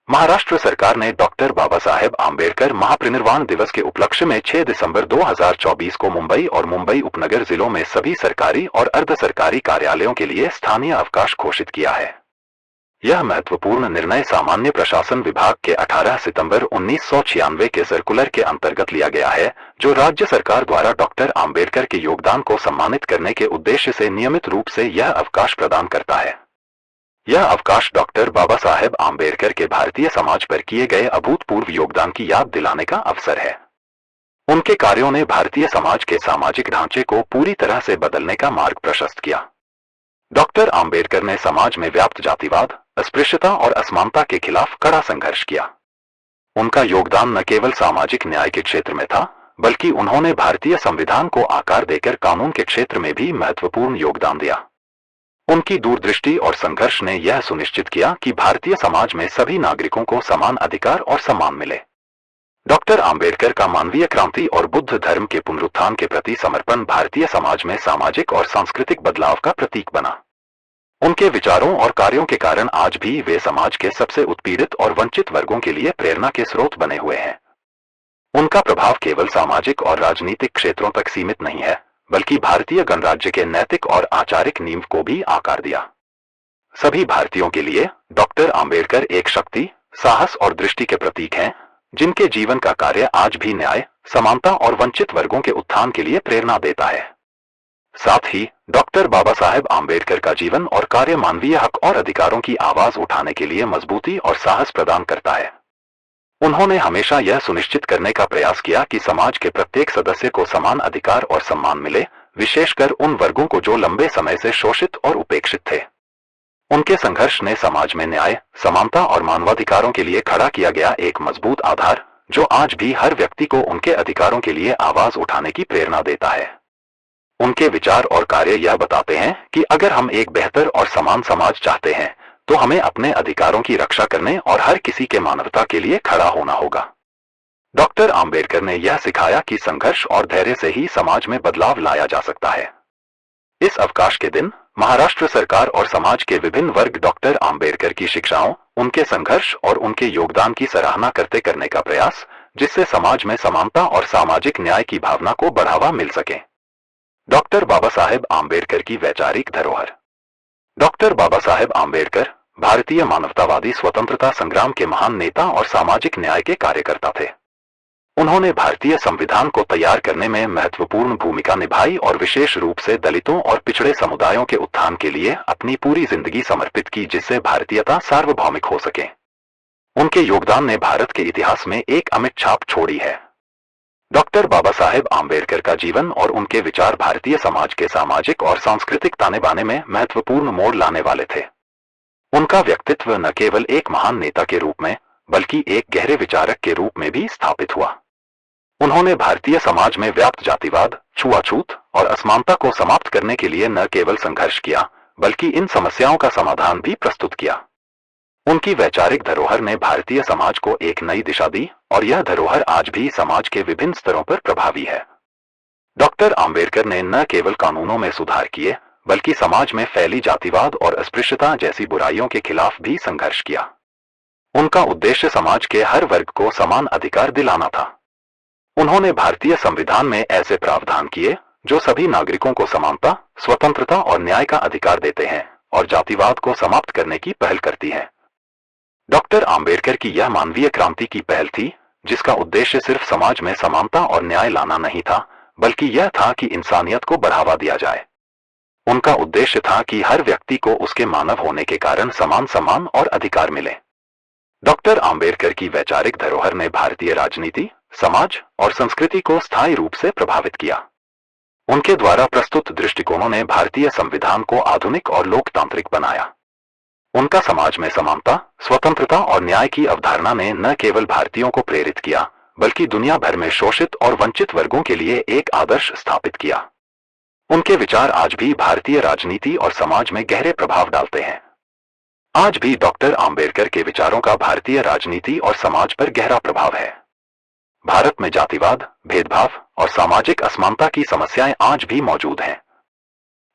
महाराष्ट्र सरकार ने डॉक्टर बाबा साहेब आम्बेडकर महापरिनिर्वाण दिवस के उपलक्ष्य में 6 दिसंबर 2024 को मुंबई और मुंबई उपनगर जिलों में सभी सरकारी और अर्ध सरकारी कार्यालयों के लिए स्थानीय अवकाश घोषित किया है। यह महत्वपूर्ण निर्णय सामान्य प्रशासन विभाग के 18 सितंबर 1996 के सर्कुलर के अंतर्गत लिया गया है, जो राज्य सरकार द्वारा डॉक्टर आम्बेडकर के योगदान को सम्मानित करने के उद्देश्य से नियमित रूप से यह अवकाश प्रदान करता है। यह अवकाश डॉक्टर बाबा साहेब आम्बेडकर के भारतीय समाज पर किए गए अभूतपूर्व योगदान की याद दिलाने का अवसर है। उनके कार्यों ने भारतीय समाज के सामाजिक ढांचे को पूरी तरह से बदलने का मार्ग प्रशस्त किया। डॉक्टर आम्बेडकर ने समाज में व्याप्त जातिवाद, अस्पृश्यता और असमानता के खिलाफ कड़ा संघर्ष किया। उनका योगदान न केवल सामाजिक न्याय के क्षेत्र में था, बल्कि उन्होंने भारतीय संविधान को आकार देकर कानून के क्षेत्र में भी महत्वपूर्ण योगदान दिया। उनकी दूरदृष्टि और संघर्ष ने यह सुनिश्चित किया कि भारतीय समाज में सभी नागरिकों को समान अधिकार और सम्मान मिले। डॉक्टर आम्बेडकर का मानवीय क्रांति और बुद्ध धर्म के पुनरुत्थान के प्रति समर्पण भारतीय समाज में सामाजिक और सांस्कृतिक बदलाव का प्रतीक बना। उनके विचारों और कार्यों के कारण आज भी वे समाज के सबसे उत्पीड़ित और वंचित वर्गों के लिए प्रेरणा के स्रोत बने हुए हैं। उनका प्रभाव केवल सामाजिक और राजनीतिक क्षेत्रों तक सीमित नहीं है, बल्कि भारतीय गणराज्य के नैतिक और आचारिक नींव को भी आकार दिया। सभी भारतीयों के लिए डॉक्टर आम्बेडकर एक शक्ति, साहस और दृष्टि के प्रतीक हैं, जिनके जीवन का कार्य आज भी न्याय, समानता और वंचित वर्गों के उत्थान के लिए प्रेरणा देता है। साथ ही डॉक्टर बाबा साहेब आम्बेडकर का जीवन और कार्य मानवीय हक और अधिकारों की आवाज उठाने के लिए मजबूती और साहस प्रदान करता है। उन्होंने हमेशा यह सुनिश्चित करने का प्रयास किया कि समाज के प्रत्येक सदस्य को समान अधिकार और सम्मान मिले, विशेषकर उन वर्गों को जो लंबे समय से शोषित और उपेक्षित थे। उनके संघर्ष ने समाज में न्याय, समानता और मानवाधिकारों के लिए खड़ा किया गया एक मजबूत आधार, जो आज भी हर व्यक्ति को उनके अधिकारों के लिए आवाज उठाने की प्रेरणा देता है। उनके विचार और कार्य यह बताते हैं कि अगर हम एक बेहतर और समान समाज चाहते हैं, तो हमें अपने अधिकारों की रक्षा करने और हर किसी के मानवता के लिए खड़ा होना होगा। डॉक्टर आम्बेडकर ने यह सिखाया कि संघर्ष और धैर्य से ही समाज में बदलाव लाया जा सकता है। इस अवकाश के दिन महाराष्ट्र सरकार और समाज के विभिन्न वर्ग डॉक्टर आम्बेडकर की शिक्षाओं, उनके संघर्ष और उनके योगदान की सराहना करने का प्रयास, जिससे समाज में समानता और सामाजिक न्याय की भावना को बढ़ावा मिल सके। डॉक्टर बाबा साहेब आम्बेडकर की वैचारिक धरोहर। डॉक्टर बाबा साहेब आम्बेडकर भारतीय मानवतावादी स्वतंत्रता संग्राम के महान नेता और सामाजिक न्याय के कार्यकर्ता थे। उन्होंने भारतीय संविधान को तैयार करने में महत्वपूर्ण भूमिका निभाई और विशेष रूप से दलितों और पिछड़े समुदायों के उत्थान के लिए अपनी पूरी जिंदगी समर्पित की, जिससे भारतीयता सार्वभौमिक हो सके। उनके योगदान ने भारत के इतिहास में एक अमिट छाप छोड़ी है। डॉक्टर बाबा साहेब आम्बेडकर का जीवन और उनके विचार भारतीय समाज के सामाजिक और सांस्कृतिक ताने बाने में महत्वपूर्ण मोड़ लाने वाले थे। उनका व्यक्तित्व न केवल एक महान नेता के रूप में, बल्कि एक गहरे विचारक के रूप में भी स्थापित हुआ। उन्होंने भारतीय समाज में व्याप्त जातिवाद, छुआछूत और असमानता को समाप्त करने के लिए न केवल संघर्ष किया, बल्कि इन समस्याओं का समाधान भी प्रस्तुत किया। उनकी वैचारिक धरोहर ने भारतीय समाज को एक नई दिशा दी, और यह धरोहर आज भी समाज के विभिन्न स्तरों पर प्रभावी है। डॉक्टर आम्बेडकर ने न केवल कानूनों में सुधार किए, बल्कि समाज में फैली जातिवाद और अस्पृश्यता जैसी बुराइयों के खिलाफ भी संघर्ष किया। उनका उद्देश्य समाज के हर वर्ग को समान अधिकार दिलाना था। उन्होंने भारतीय संविधान में ऐसे प्रावधान किए जो सभी नागरिकों को समानता, स्वतंत्रता और न्याय का अधिकार देते हैं और जातिवाद को समाप्त करने की पहल करती हैं। डॉक्टर आम्बेडकर की यह मानवीय क्रांति की पहल थी, जिसका उद्देश्य सिर्फ समाज में समानता और न्याय लाना नहीं था, बल्कि यह था कि इंसानियत को बढ़ावा दिया जाए। उनका उद्देश्य था कि हर व्यक्ति को उसके मानव होने के कारण समान सम्मान और अधिकार मिले। डॉक्टर आम्बेडकर की वैचारिक धरोहर ने भारतीय राजनीति, समाज और संस्कृति को स्थायी रूप से प्रभावित किया। उनके द्वारा प्रस्तुत दृष्टिकोणों ने भारतीय संविधान को आधुनिक और लोकतांत्रिक बनाया। उनका समाज में समानता, स्वतंत्रता और न्याय की अवधारणा ने न केवल भारतीयों को प्रेरित किया, बल्कि दुनिया भर में शोषित और वंचित वर्गों के लिए एक आदर्श स्थापित किया। उनके विचार आज भी भारतीय राजनीति और समाज में गहरे प्रभाव डालते हैं। आज भी डॉक्टर आम्बेडकर के विचारों का भारतीय राजनीति और समाज पर गहरा प्रभाव है। भारत में जातिवाद, भेदभाव और सामाजिक असमानता की समस्याएं आज भी मौजूद हैं।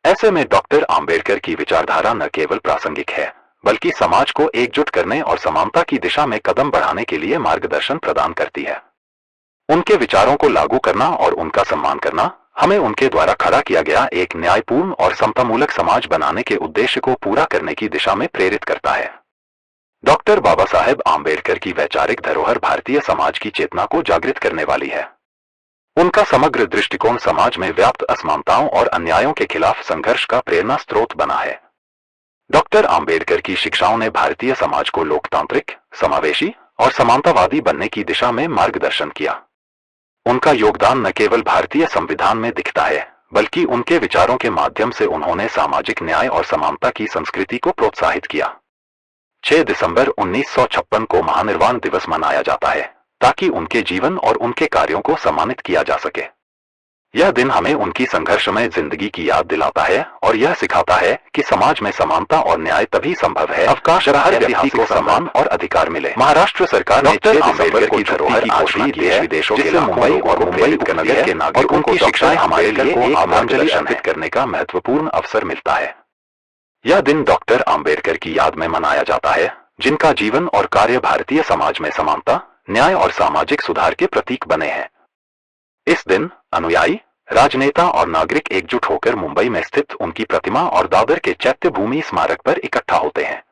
ऐसे में डॉक्टर आम्बेडकर की विचारधारा न केवल प्रासंगिक है, बल्कि समाज को एकजुट करने और समानता की दिशा में कदम बढ़ाने के लिए मार्गदर्शन प्रदान करती है। उनके विचारों को लागू करना और उनका सम्मान करना हमें उनके द्वारा खड़ा किया गया एक न्यायपूर्ण और समतामूलक समाज बनाने के उद्देश्य को पूरा करने की दिशा में प्रेरित करता है। डॉक्टर बाबा साहेब आम्बेडकर की वैचारिक धरोहर भारतीय समाज की चेतना को जागृत करने वाली है। उनका समग्र दृष्टिकोण समाज में व्याप्त असमानताओं और अन्यायों के खिलाफ संघर्ष का प्रेरणा स्रोत बना है। डॉक्टर आम्बेडकर की शिक्षाओं ने भारतीय समाज को लोकतांत्रिक, समावेशी और समानतावादी बनने की दिशा में मार्गदर्शन किया। उनका योगदान न केवल भारतीय संविधान में दिखता है, बल्कि उनके विचारों के माध्यम से उन्होंने सामाजिक न्याय और समानता की संस्कृति को प्रोत्साहित किया। 6 दिसंबर 1956 को महानिर्वाण दिवस मनाया जाता है ताकि उनके जीवन और उनके कार्यों को सम्मानित किया जा सके। यह दिन हमें उनकी संघर्षमय जिंदगी की याद दिलाता है और यह सिखाता है कि समाज में समानता और न्याय तभी संभव है अवकाश हर व्यक्ति को सम्मान और अधिकार मिले। महाराष्ट्र सरकार ने 6 दिसंबर की धरोहर आज भी देश विदेशों के मुंबई और मुंबई उपनगर के नागरिकों को शिक्षाएं हमारे लिए आदरांजलि अर्पित करने का महत्वपूर्ण अवसर मिलता है। यह दिन डॉक्टर आम्बेडकर की याद में मनाया जाता है, जिनका जीवन और कार्य भारतीय समाज में समानता, न्याय और सामाजिक सुधार के प्रतीक बने हैं। इस दिन अनुयायी, राजनेता और नागरिक एकजुट होकर मुंबई में स्थित उनकी प्रतिमा और दादर के चैत्य भूमि स्मारक पर इकट्ठा होते हैं।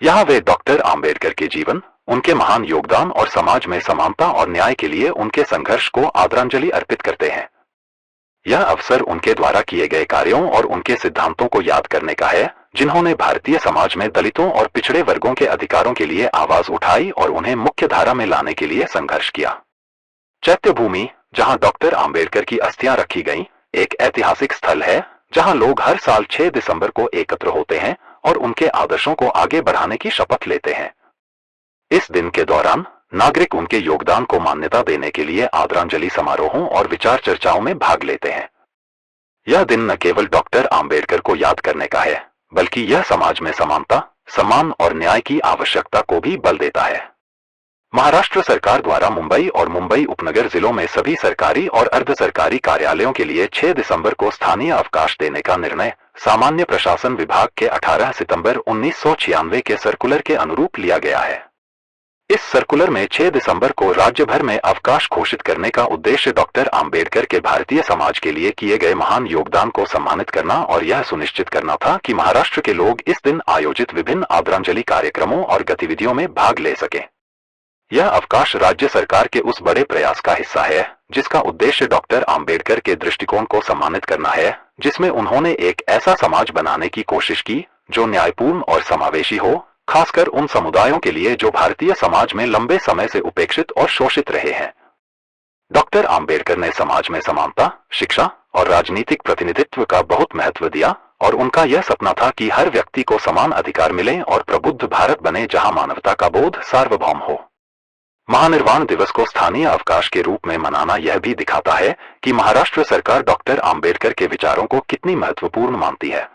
यहाँ वे डॉक्टर आम्बेडकर के जीवन, उनके महान योगदान और समाज में समानता और न्याय के लिए उनके संघर्ष को आदरांजलि अर्पित करते हैं। यह अवसर उनके द्वारा किए गए कार्यों और उनके सिद्धांतों को याद करने का है, जिन्होंने भारतीय समाज में दलितों और पिछड़े वर्गों के अधिकारों के लिए आवाज उठाई और उन्हें मुख्य धारा में लाने के लिए संघर्ष किया। चैत्य भूमि, जहां डॉक्टर आम्बेडकर की अस्थियां रखी गईं, एक ऐतिहासिक स्थल है जहां लोग हर साल 6 दिसंबर को एकत्र होते हैं और उनके आदर्शों को आगे बढ़ाने की शपथ लेते हैं। इस दिन के दौरान नागरिक उनके योगदान को मान्यता देने के लिए आदरांजलि समारोहों और विचार चर्चाओं में भाग लेते हैं। यह दिन न केवल डॉक्टर आम्बेडकर को याद करने का है, बल्कि यह समाज में समानता, सम्मान और न्याय की आवश्यकता को भी बल देता है। महाराष्ट्र सरकार द्वारा मुंबई और मुंबई उपनगर जिलों में सभी सरकारी और अर्ध सरकारी कार्यालयों के लिए 6 दिसंबर को स्थानीय अवकाश देने का निर्णय सामान्य प्रशासन विभाग के 18 सितंबर 1996 के सर्कुलर के अनुरूप लिया गया है। इस सर्कुलर में 6 दिसंबर को राज्य भर में अवकाश घोषित करने का उद्देश्य डॉक्टर आम्बेडकर के भारतीय समाज के लिए किए गए महान योगदान को सम्मानित करना और यह सुनिश्चित करना था कि महाराष्ट्र के लोग इस दिन आयोजित विभिन्न आदरांजलि कार्यक्रमों और गतिविधियों में भाग ले सकें। यह अवकाश राज्य सरकार के उस बड़े प्रयास का हिस्सा है जिसका उद्देश्य डॉक्टर आम्बेडकर के दृष्टिकोण को सम्मानित करना है, जिसमें उन्होंने एक ऐसा समाज बनाने की कोशिश की जो न्यायपूर्ण और समावेशी हो, खासकर उन समुदायों के लिए जो भारतीय समाज में लंबे समय से उपेक्षित और शोषित रहे हैं। डॉक्टर आम्बेडकर ने समाज में समानता, शिक्षा और राजनीतिक प्रतिनिधित्व का बहुत महत्व दिया और उनका यह सपना था कि हर व्यक्ति को समान अधिकार मिले और प्रबुद्ध भारत बने जहां मानवता का बोध सार्वभौम हो। महानिर्वाण दिवस को स्थानीय अवकाश के रूप में मनाना यह भी दिखाता है कि महाराष्ट्र सरकार डॉक्टर आम्बेडकर के विचारों को कितनी महत्वपूर्ण मानती है।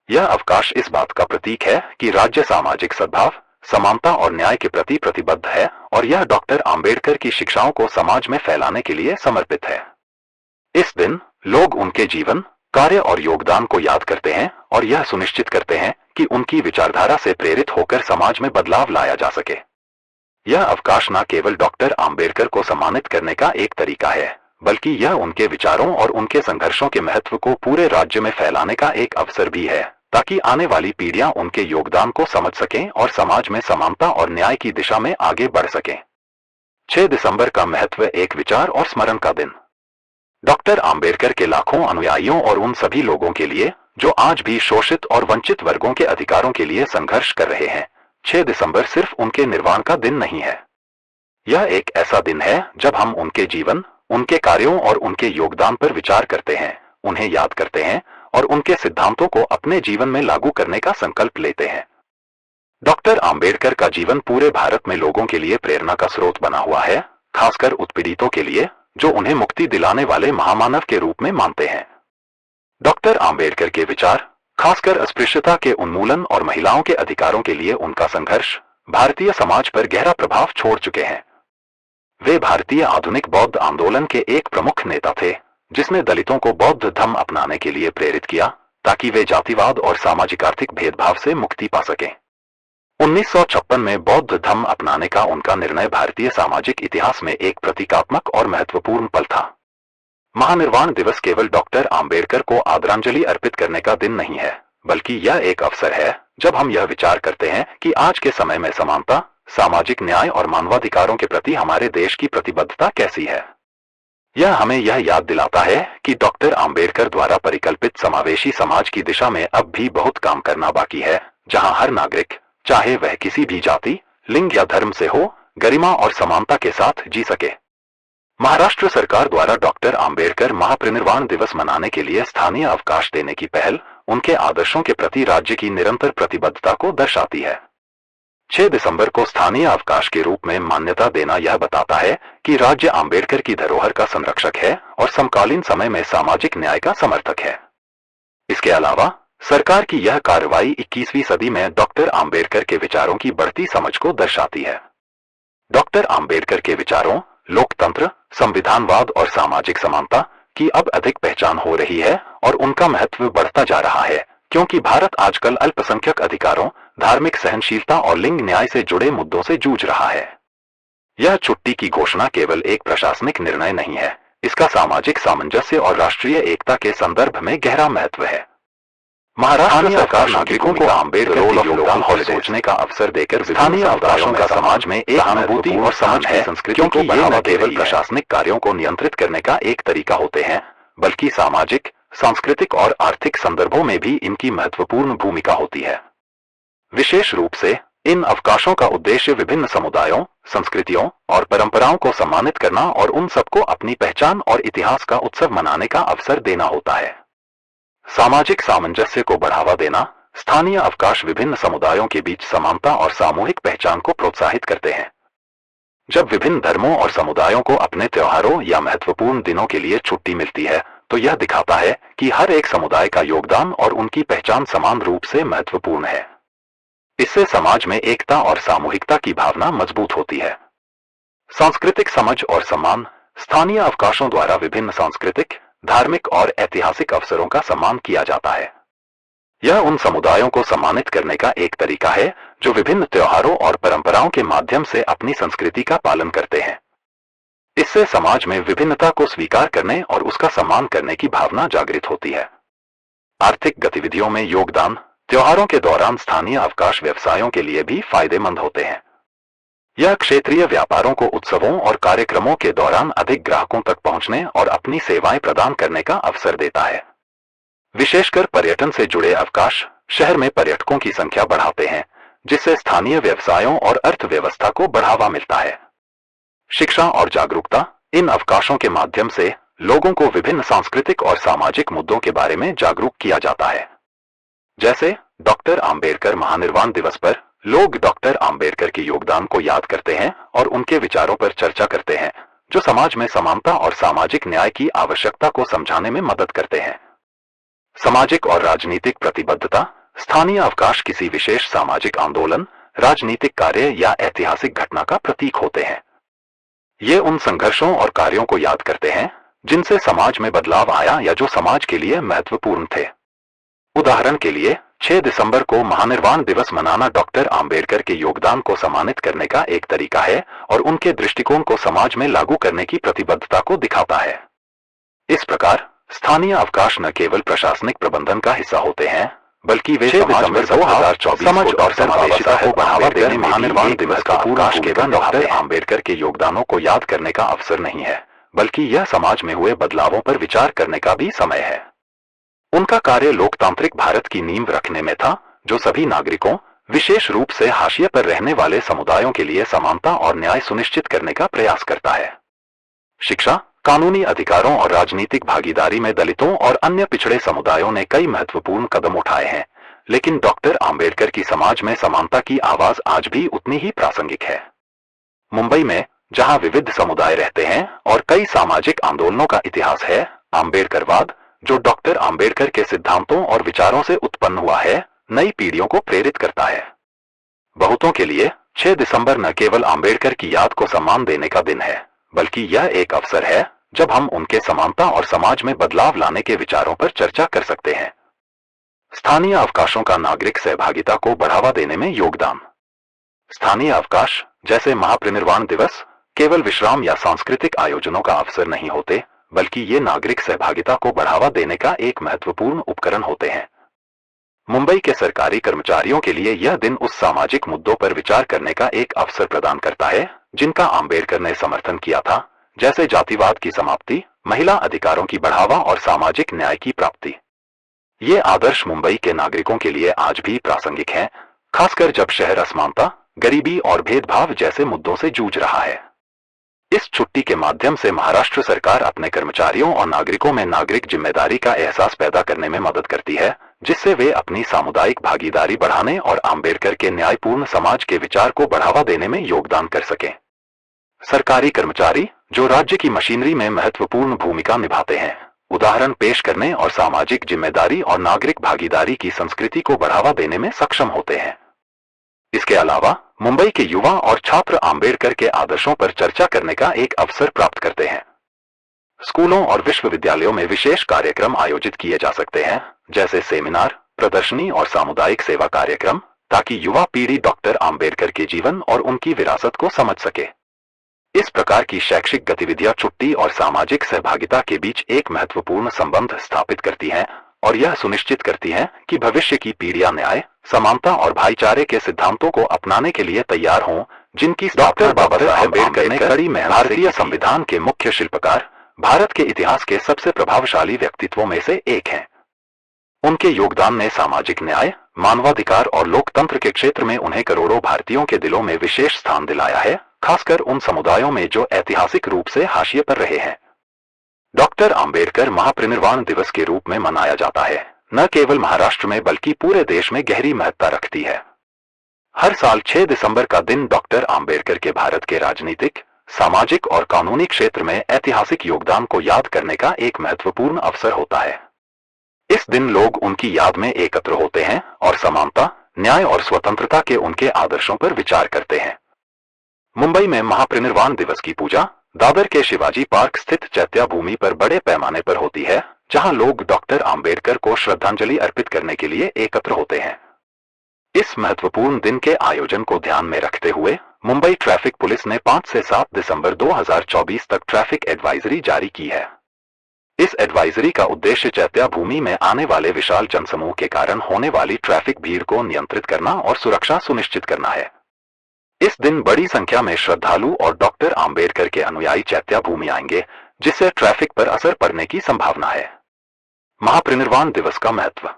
यह अवकाश इस बात का प्रतीक है कि राज्य सामाजिक सद्भाव, समानता और न्याय के प्रति प्रतिबद्ध है और यह डॉक्टर आम्बेडकर की शिक्षाओं को समाज में फैलाने के लिए समर्पित है। इस दिन लोग उनके जीवन, कार्य और योगदान को याद करते हैं और यह सुनिश्चित करते हैं कि उनकी विचारधारा से प्रेरित होकर समाज में बदलाव लाया जा सके। यह अवकाश न केवल डॉक्टर आम्बेडकर को सम्मानित करने का एक तरीका है, बल्कि यह उनके विचारों और उनके संघर्षों के महत्व को पूरे राज्य में फैलाने का एक अवसर भी है, ताकि आने वाली पीढ़ियां उनके योगदान को समझ सकें और समाज में समानता और न्याय की दिशा में आगे बढ़ सकें। 6 दिसंबर का महत्व एक विचार और स्मरण का दिन। डॉक्टर आम्बेडकर के लाखों अनुयायियों और उन सभी लोगों के लिए जो आज भी शोषित और वंचित वर्गों के अधिकारों के लिए संघर्ष कर रहे हैं, 6 दिसंबर सिर्फ उनके निर्वाण का दिन नहीं है। यह एक ऐसा दिन है जब हम उनके जीवन, उनके कार्यों और उनके योगदान पर विचार करते हैं, उन्हें याद करते हैं और उनके सिद्धांतों को अपने जीवन में लागू करने का संकल्प लेते हैं। डॉक्टर आम्बेडकर का जीवन पूरे भारत में लोगों के लिए प्रेरणा का स्रोत बना हुआ है, खासकर उत्पीड़ितों के लिए जो उन्हें मुक्ति दिलाने वाले महामानव के रूप में मानते हैं। डॉक्टर आम्बेडकर के विचार, खासकर अस्पृश्यता के उन्मूलन और महिलाओं के अधिकारों के लिए उनका संघर्ष, भारतीय समाज पर गहरा प्रभाव छोड़ चुके हैं। वे भारतीय आधुनिक बौद्ध आंदोलन के एक प्रमुख नेता थे, जिसने दलितों को बौद्ध धर्म अपनाने के लिए प्रेरित किया, ताकि वे जातिवाद और सामाजिक आर्थिक भेदभाव से मुक्ति पा सकें। 1956 में बौद्ध धर्म अपनाने का उनका निर्णय भारतीय सामाजिक इतिहास में एक प्रतीकात्मक और महत्वपूर्ण पल था। महानिर्वाण दिवस केवल डॉक्टर आम्बेडकर को आदरांजलि अर्पित करने का दिन नहीं है, बल्कि यह एक अवसर है जब हम यह विचार करते हैं कि आज के समय में समानता, सामाजिक न्याय और मानवाधिकारों के प्रति हमारे देश की प्रतिबद्धता कैसी है। यह हमें यह याद दिलाता है कि डॉक्टर आम्बेडकर द्वारा परिकल्पित समावेशी समाज की दिशा में अब भी बहुत काम करना बाकी है, जहां हर नागरिक, चाहे वह किसी भी जाति, लिंग या धर्म से हो, गरिमा और समानता के साथ जी सके। महाराष्ट्र सरकार द्वारा डॉक्टर आम्बेडकर महापरिनिर्वाण दिवस मनाने के लिए स्थानीय अवकाश देने की पहल उनके आदर्शों के प्रति राज्य की निरंतर प्रतिबद्धता को दर्शाती है। 6 दिसंबर को स्थानीय अवकाश के रूप में मान्यता देना यह बताता है कि राज्य आम्बेडकर की धरोहर का संरक्षक है और समकालीन समय में सामाजिक न्याय का समर्थक है। इसके अलावा सरकार की यह कार्रवाई 21वीं सदी में डॉक्टर आम्बेडकर के विचारों की बढ़ती समझ को दर्शाती है। डॉक्टर आम्बेडकर के विचारों, लोकतंत्र, संविधानवाद और सामाजिक समानता की अब अधिक पहचान हो रही है और उनका महत्व बढ़ता जा रहा है, क्योंकि भारत आजकल अल्पसंख्यक अधिकारों, धार्मिक सहनशीलता और लिंग न्याय से जुड़े मुद्दों से जूझ रहा है। यह छुट्टी की घोषणा केवल एक प्रशासनिक निर्णय नहीं है, इसका सामाजिक सामंजस्य और राष्ट्रीय एकता के संदर्भ में गहरा महत्व है। महाराष्ट्र सरकार नागरिकों को आम्बेडकर के योगदान और सोचने का अवसर देकर स्थानीय अवकाशों का समाज में एक अनुभूति और समझ है, क्योंकि ये न केवल प्रशासनिक कार्यों को नियंत्रित करने का एक तरीका होते हैं, बल्कि सामाजिक, सांस्कृतिक और आर्थिक संदर्भों में भी इनकी महत्वपूर्ण भूमिका होती है। विशेष रूप से इन अवकाशों का उद्देश्य विभिन्न समुदायों, संस्कृतियों और परंपराओं को सम्मानित करना और उन सबको अपनी पहचान और इतिहास का उत्सव मनाने का अवसर देना होता है। सामाजिक सामंजस्य को बढ़ावा देना, स्थानीय अवकाश विभिन्न समुदायों के बीच समानता और सामूहिक पहचान को प्रोत्साहित करते हैं। जब विभिन्न धर्मों और समुदायों को अपने त्योहारों या महत्वपूर्ण दिनों के लिए छुट्टी मिलती है, तो यह दिखाता है कि हर एक समुदाय का योगदान और उनकी पहचान समान रूप से महत्वपूर्ण है। इससे समाज में एकता और सामूहिकता की भावना मजबूत होती है। सांस्कृतिक समझ और सम्मान, स्थानीय अवकाशों द्वारा विभिन्न सांस्कृतिक, धार्मिक और ऐतिहासिक अवसरों का सम्मान किया जाता है। यह उन समुदायों को सम्मानित करने का एक तरीका है जो विभिन्न त्योहारों और परंपराओं के माध्यम से अपनी संस्कृति का पालन करते हैं। इससे समाज में विभिन्नता को स्वीकार करने और उसका सम्मान करने की भावना जागृत होती है। आर्थिक गतिविधियों में योगदान, त्योहारों के दौरान स्थानीय अवकाश व्यवसायों के लिए भी फायदेमंद होते हैं। यह क्षेत्रीय व्यापारों को उत्सवों और कार्यक्रमों के दौरान अधिक ग्राहकों तक पहुंचने और अपनी सेवाएं प्रदान करने का अवसर देता है। विशेषकर पर्यटन से जुड़े अवकाश शहर में पर्यटकों की संख्या बढ़ाते हैं, जिससे स्थानीय व्यवसायों और अर्थव्यवस्था को बढ़ावा मिलता है। शिक्षा और जागरूकता, इन अवकाशों के माध्यम से लोगों को विभिन्न सांस्कृतिक और सामाजिक मुद्दों के बारे में जागरूक किया जाता है। जैसे डॉक्टर आम्बेडकर महानिर्वाण दिवस पर लोग डॉक्टर आम्बेडकर के योगदान को याद करते हैं और उनके विचारों पर चर्चा करते हैं, जो समाज में समानता और सामाजिक न्याय की आवश्यकता को समझाने में मदद करते हैं। सामाजिक और राजनीतिक प्रतिबद्धता, स्थानीय अवकाश किसी विशेष सामाजिक आंदोलन, राजनीतिक कार्य या ऐतिहासिक घटना का प्रतीक होते हैं। ये उन संघर्षों और कार्यों को याद करते हैं जिनसे समाज में बदलाव आया या जो समाज के लिए महत्वपूर्ण थे। उदाहरण के लिए 6 दिसंबर को महानिर्वाण दिवस मनाना डॉक्टर आम्बेडकर के योगदान को सम्मानित करने का एक तरीका है और उनके दृष्टिकोण को समाज में लागू करने की प्रतिबद्धता को दिखाता है। इस प्रकार स्थानीय अवकाश न केवल प्रशासनिक प्रबंधन का हिस्सा होते हैं, बल्कि वे समाज में 2024 समझ और समावेशिता को बढ़ावा देने महानिर्वाण दिवस का अवकाश केवल डॉक्टर आम्बेडकर के योगदानों को याद करने का अवसर नहीं है, बल्कि यह समाज में हुए बदलावों पर विचार करने का भी समय है। उनका कार्य लोकतांत्रिक भारत की नींव रखने में था, जो सभी नागरिकों, विशेष रूप से हाशिए पर रहने वाले समुदायों के लिए समानता और न्याय सुनिश्चित करने का प्रयास करता है। शिक्षा, कानूनी अधिकारों और राजनीतिक भागीदारी में दलितों और अन्य पिछड़े समुदायों ने कई महत्वपूर्ण कदम उठाए हैं, लेकिन डॉक्टर आम्बेडकर की समाज में समानता की आवाज आज भी उतनी ही प्रासंगिक है। मुंबई में, जहां विविध समुदाय रहते हैं और कई सामाजिक आंदोलनों का इतिहास है, आम्बेडकरवाद, जो डॉक्टर आम्बेडकर के सिद्धांतों और विचारों से उत्पन्न हुआ है, नई पीढ़ियों को प्रेरित करता है। बहुतों के लिए 6 दिसंबर न केवल आम्बेडकर की याद को सम्मान देने का दिन है, बल्कि यह एक अवसर है जब हम उनके समानता और समाज में बदलाव लाने के विचारों पर चर्चा कर सकते हैं। स्थानीय अवकाशों का नागरिक सहभागिता को बढ़ावा देने में योगदान। स्थानीय अवकाश जैसे महापरिनिर्वाण दिवस केवल विश्राम या सांस्कृतिक आयोजनों का अवसर नहीं होते, बल्कि ये नागरिक सहभागिता को बढ़ावा देने का एक महत्वपूर्ण उपकरण होते हैं। मुंबई के सरकारी कर्मचारियों के लिए यह दिन उस सामाजिक मुद्दों पर विचार करने का एक अवसर प्रदान करता है जिनका आम्बेडकर ने समर्थन किया था, जैसे जातिवाद की समाप्ति, महिला अधिकारों की बढ़ावा और सामाजिक न्याय की प्राप्ति। ये आदर्श मुंबई के नागरिकों के लिए आज भी प्रासंगिक हैं, खासकर जब शहर असमानता, गरीबी और भेदभाव जैसे मुद्दों से जूझ रहा है। इस छुट्टी के माध्यम से महाराष्ट्र सरकार अपने कर्मचारियों और नागरिकों में नागरिक जिम्मेदारी का एहसास पैदा करने में मदद करती है, जिससे वे अपनी सामुदायिक भागीदारी बढ़ाने और आम्बेडकर के न्यायपूर्ण समाज के विचार को बढ़ावा देने में योगदान कर सकें। सरकारी कर्मचारी जो राज्य की मशीनरी में महत्वपूर्ण भूमिका निभाते हैं, उदाहरण पेश करने और सामाजिक जिम्मेदारी और नागरिक भागीदारी की संस्कृति को बढ़ावा देने में सक्षम होते हैं। इसके अलावा मुंबई के युवा और छात्र आम्बेडकर के आदर्शों पर चर्चा करने का एक अवसर प्राप्त करते हैं। स्कूलों और विश्वविद्यालयों में विशेष कार्यक्रम आयोजित किए जा सकते हैं, जैसे सेमिनार, प्रदर्शनी और सामुदायिक सेवा कार्यक्रम, ताकि युवा पीढ़ी डॉक्टर आम्बेडकर के जीवन और उनकी विरासत को समझ सके। इस प्रकार की शैक्षिक गतिविधियां छुट्टी और सामाजिक सहभागिता के बीच एक महत्वपूर्ण संबंध स्थापित करती हैं और यह सुनिश्चित करती हैं कि भविष्य की पीढ़ियां न्याय, समानता और भाईचारे के सिद्धांतों को अपनाने के लिए तैयार हों, जिनकी डॉक्टर बाबा साहेब आम्बेडकर ने कड़ी मेहनत। भारतीय संविधान के मुख्य शिल्पकार, भारत के इतिहास के सबसे प्रभावशाली व्यक्तित्वों में से एक हैं। उनके योगदान ने सामाजिक न्याय, मानवाधिकार और लोकतंत्र के क्षेत्र में उन्हें करोड़ों भारतीयों के दिलों में विशेष स्थान दिलाया है, खासकर उन समुदायों में जो ऐतिहासिक रूप से हाशिए पर रहे हैं। डॉक्टर आम्बेडकर महापरिनिर्वाण दिवस के रूप में मनाया जाता है, न केवल महाराष्ट्र में बल्कि पूरे देश में गहरी महत्ता रखती है। हर साल 6 दिसंबर का दिन डॉक्टर आम्बेडकर के भारत के राजनीतिक, सामाजिक और कानूनी क्षेत्र में ऐतिहासिक योगदान को याद करने का एक महत्वपूर्ण अवसर होता है। इस दिन लोग उनकी याद में एकत्र होते हैं और समानता, न्याय और स्वतंत्रता के उनके आदर्शों पर विचार करते हैं। मुंबई में महापरिनिर्वाण दिवस की पूजा दादर के शिवाजी पार्क स्थित चैत्या भूमि पर बड़े पैमाने पर होती है, जहां लोग डॉक्टर आम्बेडकर को श्रद्धांजलि अर्पित करने के लिए एकत्र होते हैं। इस महत्वपूर्ण दिन के आयोजन को ध्यान में रखते हुए मुंबई ट्रैफिक पुलिस ने 5 से 7 दिसंबर 2024 तक ट्रैफिक एडवाइजरी जारी की है। इस एडवाइजरी का उद्देश्य चैत्या भूमि में आने वाले विशाल जनसमूह के कारण होने वाली ट्रैफिक भीड़ को नियंत्रित करना और सुरक्षा सुनिश्चित करना है। इस दिन बड़ी संख्या में श्रद्धालु और डॉक्टर आम्बेडकर के अनुयायी चैत्या भूमि आएंगे, जिससे ट्रैफिक पर असर पड़ने की संभावना है। महापरिनिर्वाण दिवस का महत्व।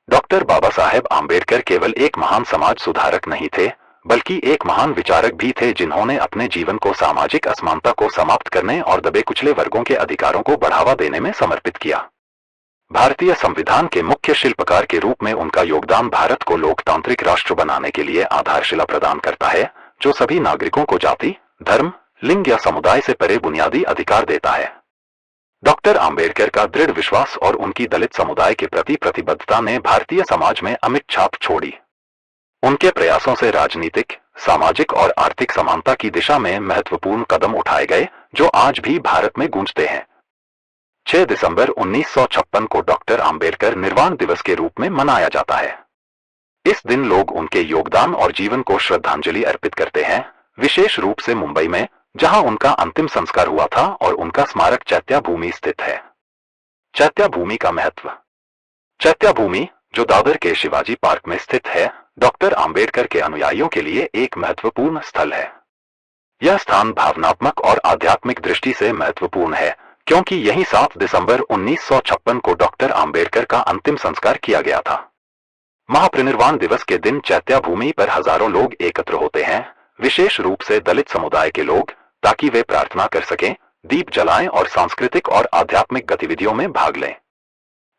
डॉक्टर बाबा साहेब आम्बेडकर केवल एक महान समाज सुधारक नहीं थे, बल्कि एक महान विचारक भी थे, जिन्होंने अपने जीवन को सामाजिक असमानता को समाप्त करने और दबे कुचले वर्गों के अधिकारों को बढ़ावा देने में समर्पित किया। भारतीय संविधान के मुख्य शिल्पकार के रूप में उनका योगदान भारत को लोकतांत्रिक राष्ट्र बनाने के लिए आधारशिला प्रदान करता है, जो सभी नागरिकों को जाति, धर्म, लिंग या समुदाय से परे बुनियादी अधिकार देता है। डॉक्टर आम्बेडकर का दृढ़ विश्वास और उनकी दलित समुदाय के प्रति प्रतिबद्धता ने भारतीय समाज में अमिट छाप छोड़ी। उनके प्रयासों से राजनीतिक, सामाजिक और आर्थिक समानता की दिशा में महत्वपूर्ण कदम उठाए गए, जो आज भी भारत में गूंजते हैं। 6 दिसंबर 1956 को डॉक्टर आम्बेडकर निर्वाण दिवस के रूप में मनाया जाता है। इस दिन लोग उनके योगदान और जीवन को श्रद्धांजलि अर्पित करते हैं, विशेष रूप से मुंबई में, जहां उनका अंतिम संस्कार हुआ था और उनका स्मारक चैत्या भूमि स्थित है। चैत्या भूमि का महत्व। चैत्या भूमि, जो दादर के शिवाजी पार्क में स्थित है, डॉक्टर आम्बेडकर के अनुयायियों के लिए एक महत्वपूर्ण स्थल है। यह स्थान भावनात्मक और आध्यात्मिक दृष्टि से महत्वपूर्ण है, क्योंकि यही 7 दिसंबर 1956 को डॉक्टर आम्बेडकर का अंतिम संस्कार किया गया था। महापरिनिर्वाण दिवस के दिन चैत्या भूमि पर हजारों लोग एकत्र होते हैं, विशेष रूप से दलित समुदाय के लोग, ताकि वे प्रार्थना कर सकें, दीप जलाएं और सांस्कृतिक और आध्यात्मिक गतिविधियों में भाग लें।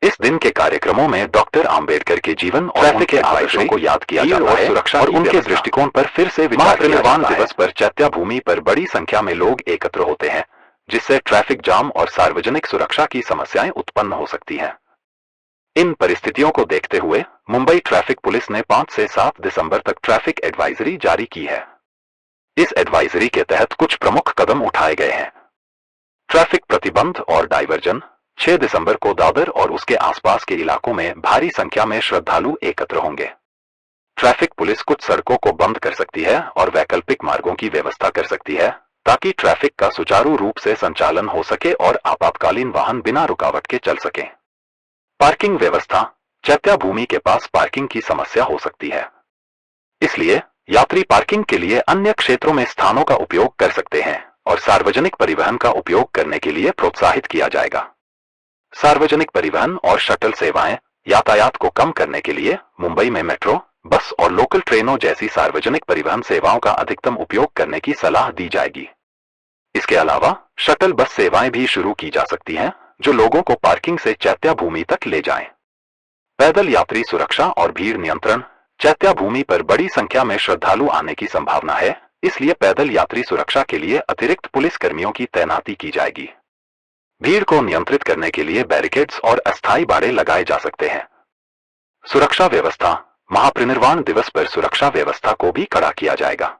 इस दिन के कार्यक्रमों में डॉक्टर आम्बेडकर के जीवन और उनके आदर्शों को याद किया जाता है और उनके दृष्टिकोण पर फिर से विचार किया जाता है। महापरिनिर्वाण दिवस पर चैत्या भूमि पर बड़ी संख्या में लोग एकत्र होते हैं, जिससे ट्रैफिक जाम और सार्वजनिक सुरक्षा की समस्याएं उत्पन्न हो सकती हैं। इन परिस्थितियों को देखते हुए मुंबई ट्रैफिक पुलिस ने 5 से 7 दिसंबर तक ट्रैफिक एडवाइजरी जारी की है। इस एडवाइजरी के तहत कुछ प्रमुख कदम उठाए गए हैं। ट्रैफिक प्रतिबंध और डायवर्जन। 6 दिसंबर को दादर और उसके आसपास के इलाकों में भारी संख्या में श्रद्धालु एकत्र होंगे। ट्रैफिक पुलिस कुछ सड़कों को बंद कर सकती है और वैकल्पिक मार्गों की व्यवस्था कर सकती है ताकि ट्रैफिक का सुचारू रूप से संचालन हो सके और आपातकालीन वाहन बिना रुकावट के चल सकें। पार्किंग व्यवस्था। चैत्या भूमि के पास पार्किंग की समस्या हो सकती है, इसलिए यात्री पार्किंग के लिए अन्य क्षेत्रों में स्थानों का उपयोग कर सकते हैं और सार्वजनिक परिवहन का उपयोग करने के लिए प्रोत्साहित किया जाएगा। सार्वजनिक परिवहन और शटल सेवाएं। यातायात को कम करने के लिए मुंबई में मेट्रो, बस और लोकल ट्रेनों जैसी सार्वजनिक परिवहन सेवाओं का अधिकतम उपयोग करने की सलाह दी जाएगी। इसके अलावा शटल बस सेवाएं भी शुरू की जा सकती हैं जो लोगों को पार्किंग से चैत्या भूमि तक ले जाएं। पैदल यात्री सुरक्षा और भीड़ नियंत्रण। चैत्या भूमि पर बड़ी संख्या में श्रद्धालु आने की संभावना है, इसलिए पैदल यात्री सुरक्षा के लिए अतिरिक्त पुलिस कर्मियों की तैनाती की जाएगी। भीड़ को नियंत्रित करने के लिए बैरिकेड्स और अस्थायी बाड़े लगाए जा सकते हैं। सुरक्षा व्यवस्था। महापरिनिर्वाण दिवस पर सुरक्षा व्यवस्था को भी कड़ा किया जाएगा।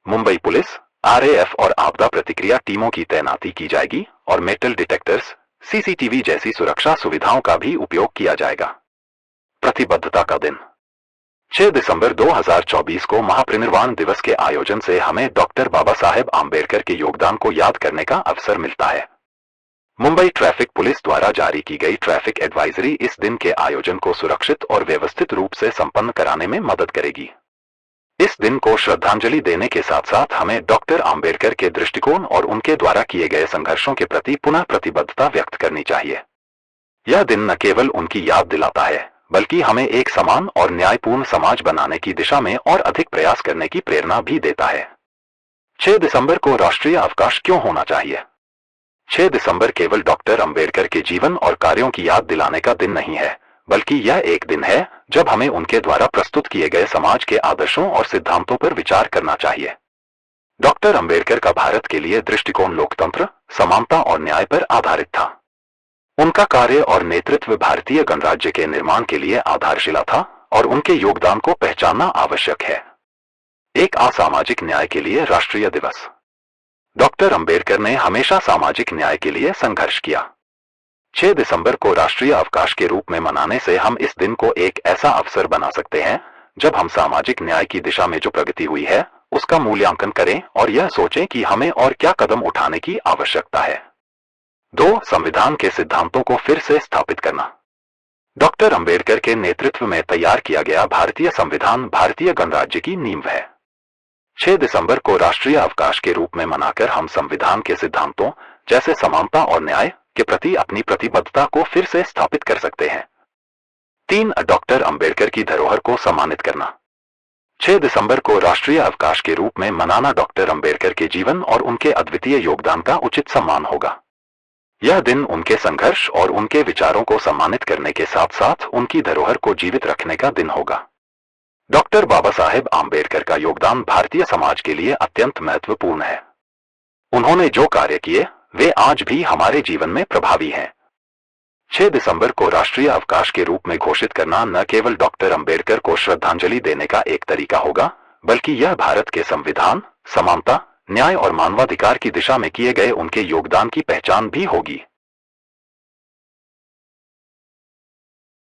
मुंबई पुलिस, आरएएफ और आपदा प्रतिक्रिया टीमों की तैनाती की जाएगी और मेटल डिटेक्टर्स, सीसीटीवी जैसी सुरक्षा सुविधाओं का भी उपयोग किया जाएगा। प्रतिबद्धता का दिन। 6 दिसंबर 2024 को महापरिनिर्वाण दिवस के आयोजन से हमें डॉक्टर बाबा साहेब आम्बेडकर के योगदान को याद करने का अवसर मिलता है। मुंबई ट्रैफिक पुलिस द्वारा जारी की गई ट्रैफिक एडवाइजरी इस दिन के आयोजन को सुरक्षित और व्यवस्थित रूप से संपन्न कराने में मदद करेगी। इस दिन को श्रद्धांजलि देने के साथ साथ हमें डॉक्टर आम्बेडकर के दृष्टिकोण और उनके द्वारा किए गए संघर्षों के प्रति पुनः प्रतिबद्धता व्यक्त करनी चाहिए। यह दिन न केवल उनकी याद दिलाता है, बल्कि हमें एक समान और न्यायपूर्ण समाज बनाने की दिशा में और अधिक प्रयास करने की प्रेरणा भी देता है। 6 दिसंबर को राष्ट्रीय अवकाश क्यों होना चाहिए? 6 दिसंबर केवल डॉक्टर अंबेडकर के जीवन और कार्यों की याद दिलाने का दिन नहीं है, बल्कि यह एक दिन है जब हमें उनके द्वारा प्रस्तुत किए गए समाज के आदर्शों और सिद्धांतों पर विचार करना चाहिए। डॉक्टर अंबेडकर का भारत के लिए दृष्टिकोण लोकतंत्र, समानता और न्याय पर आधारित था। उनका कार्य और नेतृत्व भारतीय गणराज्य के निर्माण के लिए आधारशिला था और उनके योगदान को पहचानना आवश्यक है। एक असामाजिक न्याय के लिए राष्ट्रीय दिवस। डॉक्टर अंबेडकर ने हमेशा सामाजिक न्याय के लिए संघर्ष किया। 6 दिसंबर को राष्ट्रीय अवकाश के रूप में मनाने से हम इस दिन को एक ऐसा अवसर बना सकते हैं जब हम सामाजिक न्याय की दिशा में जो प्रगति हुई है उसका मूल्यांकन करें और यह सोचें कि हमें और क्या कदम उठाने की आवश्यकता है। 2. संविधान के सिद्धांतों को फिर से स्थापित करना। डॉक्टर अंबेडकर के नेतृत्व में तैयार किया गया भारतीय संविधान भारतीय गणराज्य की नींव है। 6 दिसंबर को राष्ट्रीय अवकाश के रूप में मनाकर हम संविधान के सिद्धांतों जैसे समानता और न्याय के प्रति अपनी प्रतिबद्धता को फिर से स्थापित कर सकते हैं। 3. डॉक्टर अंबेडकर की धरोहर को सम्मानित करना। 6 दिसंबर को राष्ट्रीय अवकाश के रूप में मनाना डॉक्टर अंबेडकर के जीवन और उनके अद्वितीय योगदान का उचित सम्मान होगा। यह दिन उनके संघर्ष और उनके विचारों को सम्मानित करने के साथ साथ उनकी धरोहर को जीवित रखने का दिन होगा। डॉक्टर बाबा साहेब आम्बेडकर का योगदान भारतीय समाज के लिए अत्यंत महत्वपूर्ण है। उन्होंने जो कार्य किए वे आज भी हमारे जीवन में प्रभावी हैं। 6 दिसंबर को राष्ट्रीय अवकाश के रूप में घोषित करना न केवल डॉक्टर अंबेडकर को श्रद्धांजलि देने का एक तरीका होगा, बल्कि यह भारत के संविधान, समानता, न्याय और मानवाधिकार की दिशा में किए गए उनके योगदान की पहचान भी होगी।